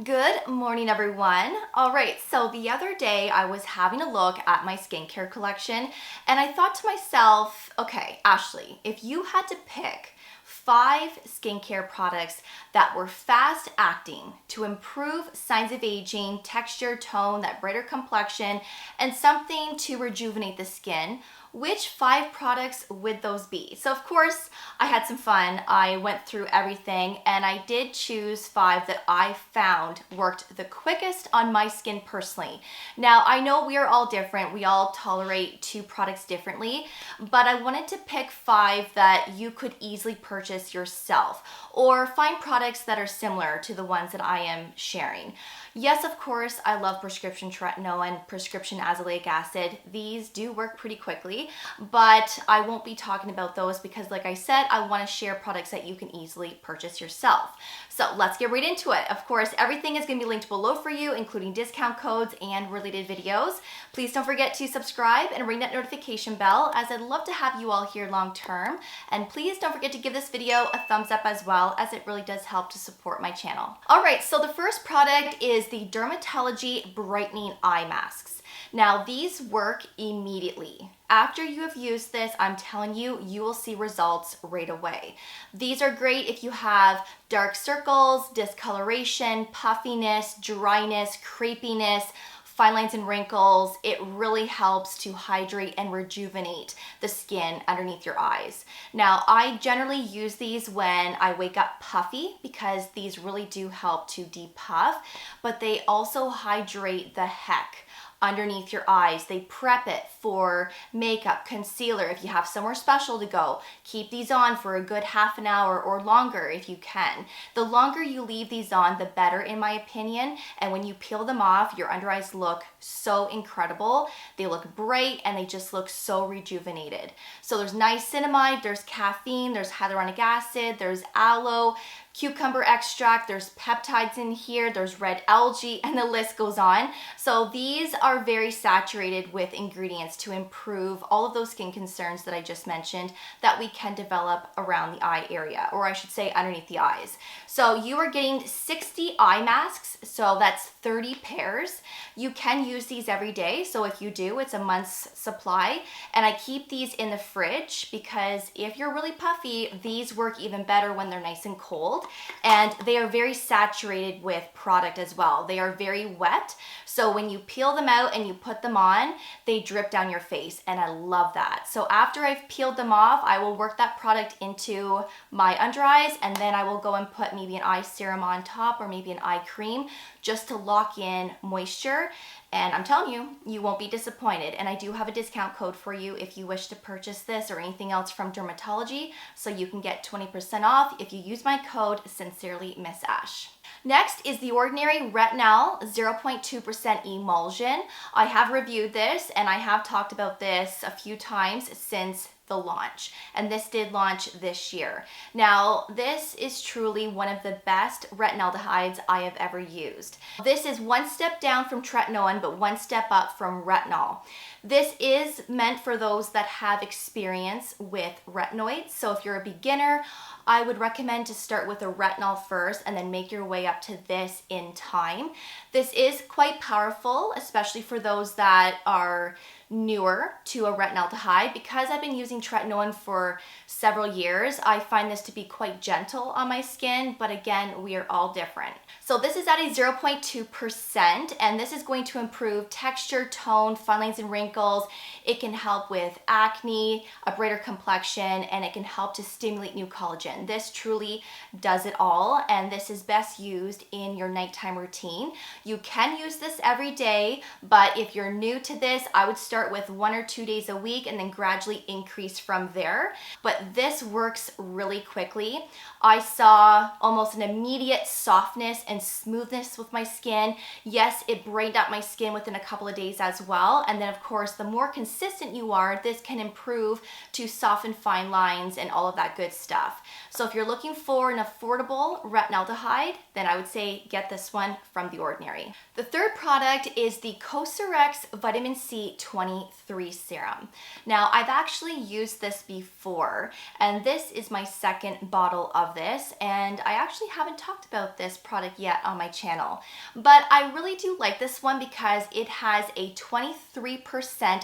Good morning, everyone. All right, so the other day I was having a look at my skincare collection and I thought to myself, okay, Ashley, if you had to pick 5 skincare products that were fast acting to improve signs of aging, texture, tone, that brighter complexion, and something to rejuvenate the skin, which 5 products would those be? So of course, I had some fun. I went through everything and I did choose 5 that I found worked the quickest on my skin personally. Now, I know we are all different. We all tolerate 2 products differently, but I wanted to pick 5 that you could easily purchase yourself or find products that are similar to the ones that I am sharing. Yes, of course, I love prescription retinol and prescription azelaic acid. These do work pretty quickly, but I won't be talking about those because, like I said, I want to share products that you can easily purchase yourself. So let's get right into it. Of course, everything is going to be linked below for you, including discount codes and related videos. Please don't forget to subscribe and ring that notification bell, as I'd love to have you all here long term. And please don't forget to give this video a thumbs up as well, as it really does help to support my channel. All right, so the first product is the DRMTLGY Brightening Eye Masks. Now, these work immediately. After you have used this, I'm telling you, you will see results right away. These are great if you have dark circles, discoloration, puffiness, dryness, crepiness, fine lines and wrinkles. It really helps to hydrate and rejuvenate the skin underneath your eyes. Now, I generally use these when I wake up puffy because these really do help to depuff, but they also hydrate the heck underneath your eyes. They prep it for makeup, concealer. If you have somewhere special to go, keep these on for a good half an hour or longer if you can. The longer you leave these on, the better in my opinion. And when you peel them off, your under eyes look so incredible. They look bright and they just look so rejuvenated. So there's niacinamide, there's caffeine, there's hyaluronic acid, there's aloe, cucumber extract, there's peptides in here, there's red algae, and the list goes on. So these are very saturated with ingredients to improve all of those skin concerns that I just mentioned that we can develop around the eye area, or I should say underneath the eyes. So you are getting 60 eye masks, so that's 30 pairs. You can use these every day, so if you do, it's a month's supply. And I keep these in the fridge because if you're really puffy, these work even better when they're nice and cold. And they are very saturated with product as well. They are very wet, so when you peel them out and you put them on, they drip down your face, and I love that. So after I've peeled them off, I will work that product into my under eyes, and then I will go and put maybe an eye serum on top or maybe an eye cream just to lock in moisture. And I'm telling you, you won't be disappointed. And I do have a discount code for you if you wish to purchase this or anything else from DRMTLGY, so you can get 20% off if you use my code Sincerely Miss Ash. Next is the Ordinary Retinal 0.2% Emulsion. I have reviewed this and I have talked about this a few times since the launch, and this did launch this year. Now, this is truly one of the best retinaldehydes I have ever used. This is one step down from tretinoin, but one step up from retinol. This is meant for those that have experience with retinoids. So if you're a beginner, I would recommend to start with a retinol first and then make your way up to this in time. This is quite powerful, especially for those that are newer to a retinaldehyde. Because I've been using tretinoin for several years, I find this to be quite gentle on my skin, but again, we are all different. So this is at a 0.2%, and this is going to improve texture, tone, fine lines and wrinkles. It can help with acne, a brighter complexion, and it can help to stimulate new collagen. This truly does it all, and this is best used in your nighttime routine. You can use this every day, but if you're new to this, I would start with 1 or 2 days a week and then gradually increase from there. But this works really quickly. I saw almost an immediate softness and smoothness with my skin. Yes, it brightened up my skin within a couple of days as well. And then of course, the more consistent you are, this can improve to soften fine lines and all of that good stuff. So if you're looking for an affordable retinaldehyde, then I would say get this one from The Ordinary. The third product is the Cosrx Vitamin C 20 23 serum. Now, I've actually used this before, and this is my second bottle of this, and I actually haven't talked about this product yet on my channel, but I really do like this one because it has a 23%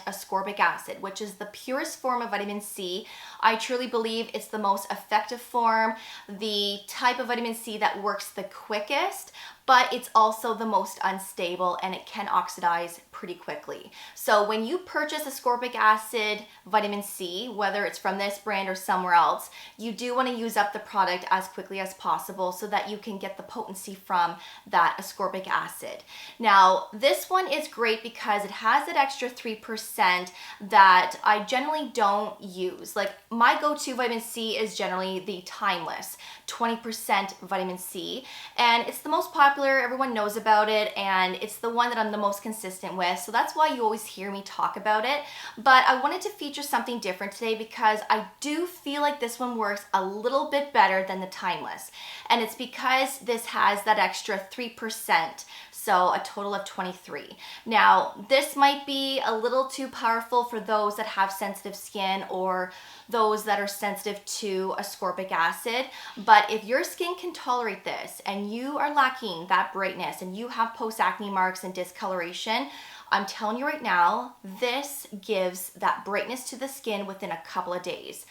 ascorbic acid, which is the purest form of vitamin C. I truly believe it's the most effective form, the type of vitamin C that works the quickest, but it's also the most unstable and it can oxidize pretty quickly. So when you purchase ascorbic acid vitamin C, whether it's from this brand or somewhere else, you do want to use up the product as quickly as possible so that you can get the potency from that ascorbic acid. Now, this one is great because it has that extra 3% that I generally don't use. Like, my go-to vitamin C is generally the Timeless 20% vitamin C, and it's the most popular, everyone knows about it, and it's the one that I'm the most consistent with, so that's why you always hear me talk about it. But I wanted to feature something different today because I do feel like this one works a little bit better than the Timeless, and it's because this has that extra 3%. So a total of 23. Now, this might be a little too powerful for those that have sensitive skin or those that are sensitive to ascorbic acid, but if your skin can tolerate this and you are lacking that brightness and you have post-acne marks and discoloration, I'm telling you right now, this gives that brightness to the skin within a couple of days.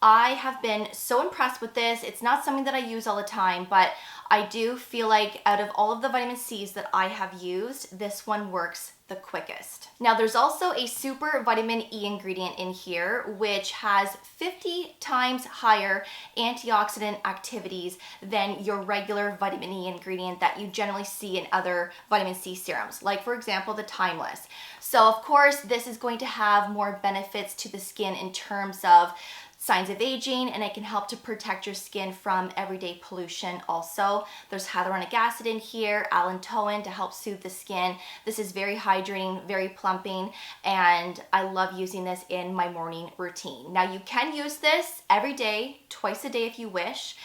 I have been so impressed with this. It's not something that I use all the time, but I do feel like out of all of the vitamin C's that I have used, this one works the quickest. Now, there's also a super vitamin E ingredient in here, which has 50 times higher antioxidant activities than your regular vitamin E ingredient that you generally see in other vitamin C serums, like for example, the Timeless. So of course, this is going to have more benefits to the skin in terms of signs of aging, and it can help to protect your skin from everyday pollution also. There's hyaluronic acid in here, allantoin to help soothe the skin. This is very hydrating, very plumping, and I love using this in my morning routine. Now, you can use this every day, twice a day if you wish,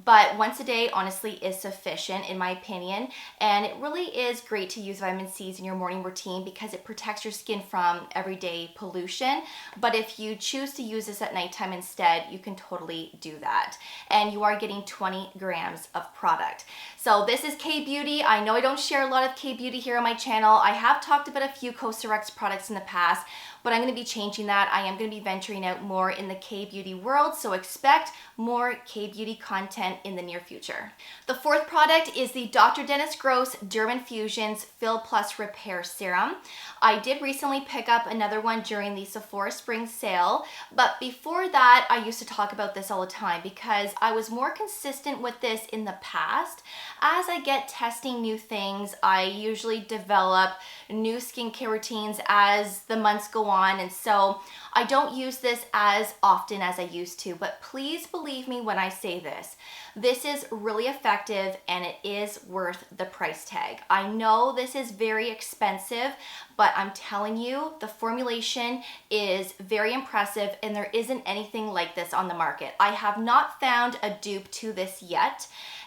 but once a day honestly is sufficient in my opinion, and it really is great to use vitamin C's in your morning routine because it protects your skin from everyday pollution. But if you choose to use this at nighttime instead, you can totally do that, and you are getting 20 grams of product. So this is K-Beauty. I know I don't share a lot of K-Beauty here on my channel. I have talked about a few Cosrx products in the past, but I'm going to be changing that. I am going to be venturing out more in the K-Beauty world, so expect more K-Beauty content in the near future. The fourth product is the Dr. Dennis Gross Derminfusion's Fill Plus Repair Serum. I did recently pick up another one during the Sephora Spring Sale, but before that, I used to talk about this all the time because I was more consistent with this in the past. As I get testing new things, I usually develop new skincare routines as the months go on, and so I don't use this as often as I used to, but please believe me when I say this. This is really effective and it is worth the price tag. I know this is very expensive, but I'm telling you, the formulation is very impressive and there isn't anything like this on the market. I have not found a dupe to this yet.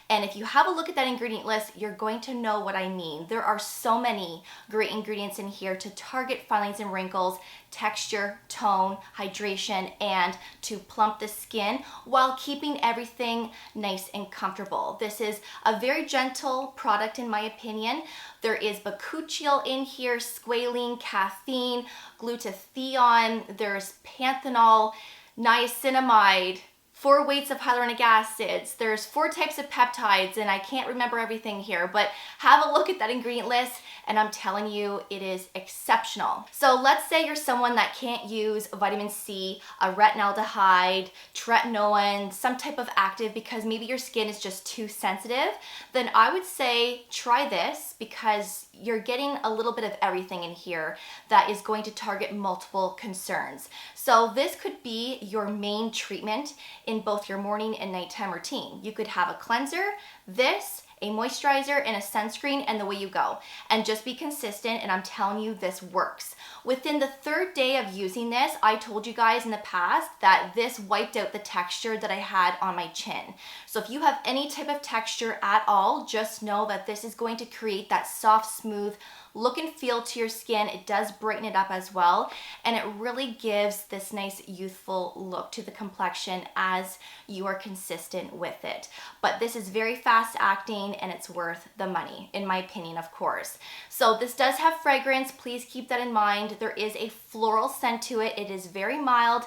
And if you have a look at that ingredient list, you're going to know what I mean. There are so many great ingredients in here to target fine lines and wrinkles, texture, tone, hydration, and to plump the skin while keeping everything nice and comfortable. This is a very gentle product in my opinion. There is bakuchiol in here, squalene, caffeine, glutathione, there's panthenol, niacinamide, 4 weights of hyaluronic acids, there's 4 types of peptides, and I can't remember everything here, but have a look at that ingredient list and I'm telling you, it is exceptional. So let's say you're someone that can't use vitamin C, a retinaldehyde, tretinoin, some type of active because maybe your skin is just too sensitive, then I would say try this because you're getting a little bit of everything in here that is going to target multiple concerns. So this could be your main treatment in both your morning and nighttime routine. You could have a cleanser, this, a moisturizer, and a sunscreen, and away you go. And just be consistent, and I'm telling you, this works. Within the third day of using this, I told you guys in the past that this wiped out the texture that I had on my chin. So if you have any type of texture at all, just know that this is going to create that soft, smooth look and feel to your skin. It does brighten it up as well, and it really gives this nice youthful look to the complexion as you are consistent with it. But this is very fast acting, and it's worth the money, in my opinion, of course. So this does have fragrance. Please keep that in mind. There is a floral scent to it. It is very mild,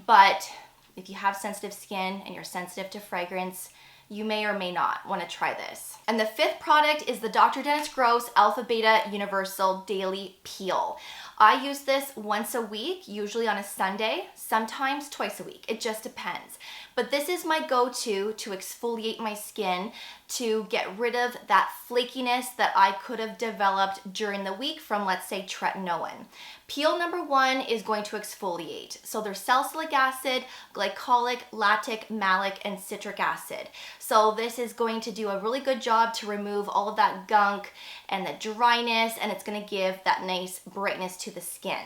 but if you have sensitive skin and you're sensitive to fragrance, you may or may not want to try this. And the fifth product is the Dr. Dennis Gross Alpha Beta Universal Daily Peel. I use this once a week, usually on a Sunday, sometimes twice a week. It just depends. But this is my go-to to exfoliate my skin, to get rid of that flakiness that I could have developed during the week from, let's say, tretinoin. Peel number 1 is going to exfoliate. So there's salicylic acid, glycolic, lactic, malic, and citric acid. So this is going to do a really good job to remove all of that gunk and the dryness, and it's going to give that nice brightness to the skin.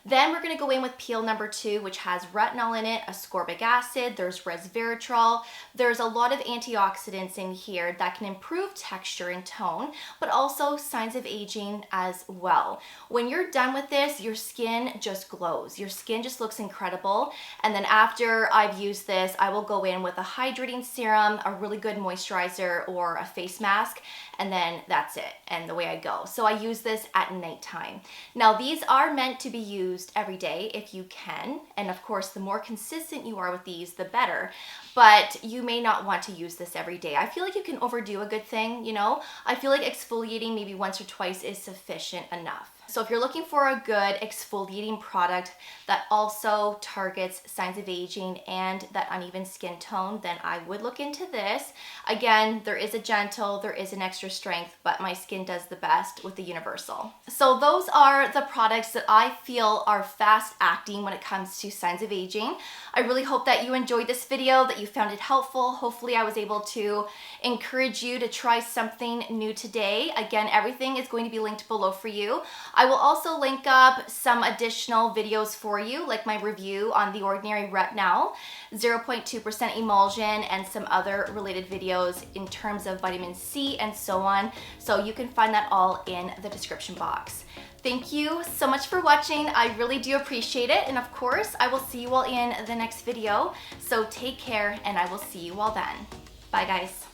Then we're going to go in with peel number 2, which has retinol in it, ascorbic acid, there's resveratrol. There's a lot of antioxidants in here that can improve texture and tone, but also signs of aging as well. When you're done with this, your skin just glows. Your skin just looks incredible. And then after I've used this, I will go in with a hydrating serum, a really good moisturizer, or a face mask, and then that's it, and the way I go. So I use this at nighttime. Now these are meant to be used every day if you can, and of course the more consistent you are with these, the better, but you may not want to use this every day. I feel like you can overdo a good thing, you know? I feel like exfoliating maybe once or twice is sufficient enough. So if you're looking for a good exfoliating product that also targets signs of aging and that uneven skin tone, then I would look into this. Again, there is a gentle, there is an extra strength, but my skin does the best with the universal. So those are the products that I feel are fast acting when it comes to signs of aging. I really hope that you enjoyed this video, that you found it helpful. Hopefully I was able to encourage you to try something new today. Again, everything is going to be linked below for you. I will also link up some additional videos for you, like my review on the Ordinary Retinal, 0.2% emulsion, and some other related videos in terms of vitamin C and so on. So you can find that all in the description box. Thank you so much for watching. I really do appreciate it. And of course, I will see you all in the next video. So take care, and I will see you all then. Bye, guys.